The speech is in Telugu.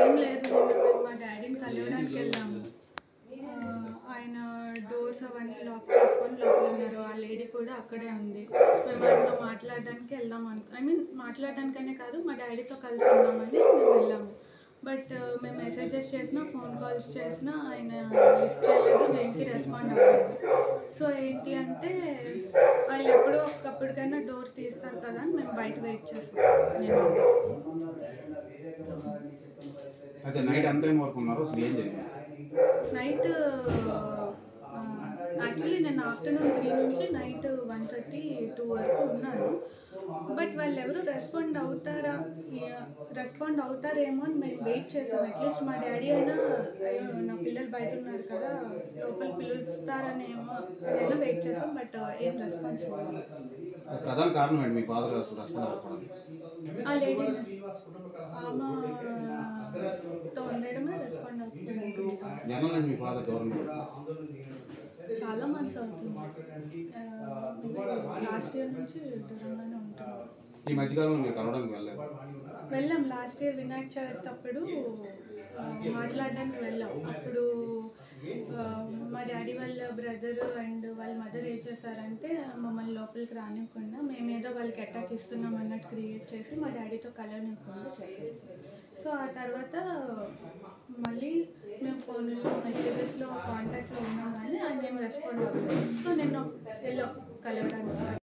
ఏం లేదు, మా డాడీని కలవడానికి వెళ్ళాము. ఆయన డోర్స్ అవన్నీ లాక్ చేసుకొని లోపల ఉన్నారు. ఆ లేడీ కూడా అక్కడే ఉంది. మేము ఆయనతో మాట్లాడడానికి వెళ్దాం మాట్లాడడానికనే కాదు, మా డాడీతో కలిసి ఉన్నామని మేము వెళ్ళాము. బట్ మేము మెసేజెస్ చేసినా, ఫోన్ కాల్స్ చేసినా ఆయన లిఫ్ట్ చేయలేదు, దేనికి రెస్పాండ్ అవ్వలేదు. సో ఏంటి అంటే వాళ్ళు ఎప్పుడో ఒకప్పటికైనా డోర్ తీస్తారు కదా అని మేము బయట వెయిట్ చేస్తాం. నైట్ యాక్చువల్లీ నేను ఆఫ్టర్నూన్ 3 నుంచి నైట్ 1:30, 2 వరకు ఉన్నాను. బట్ వాళ్ళు ఎవరు రెస్పాండ్ అవుతారేమో అని మేము వెయిట్ చేసాం. అట్లీస్ట్ మా డాడీ అయినా నా పిల్లలు బయట ఉన్నారు కదా, లోపల పిలుస్తారనేమో అయినా వెయిట్ చేసాం. బట్ ఏం రెస్పాన్స్ లేదు. ప్రధాన కారణం ఏంటి మీ ఫాదర్ రెస్పాండ్ అవ్వకపోవడం? ఆ లేడీ ఆమెతో ఉండడమే రెస్పాండ్ అవుతుంది. చాలా మంత్స్ అవుతుంది. లాస్ట్ ఇయర్ నుంచి దూరంగానే ఉంటుంది. ఈ మధ్యకాలంలో మీరు కలవడానికి వెళ్ళాం. లాస్ట్ ఇయర్ వినాయక చవితి అప్పుడు మాట్లాడడానికి వెళ్ళాం. అప్పుడు మా డాడీ వాళ్ళ బ్రదర్ అండ్ వాళ్ళ మదర్ ఏం చేశారంటే మమ్మల్ని లోపలికి రానివ్వకుండా, మేమేదో వాళ్ళకి అటాక్ ఇస్తున్నాం అన్నట్టు క్రియేట్ చేసి మా డాడీతో కలవనివ్వకుండా చేశారు. సో ఆ తర్వాత మళ్ళీ మేము ఫోన్లో మెసేజెస్లో కాంటాక్ట్లో ఉన్నాం కానీ ఆయన ఏం రెస్పాండ్ అవ్వలేదు. సో నేను వెళ్ళాం కలవడానికి.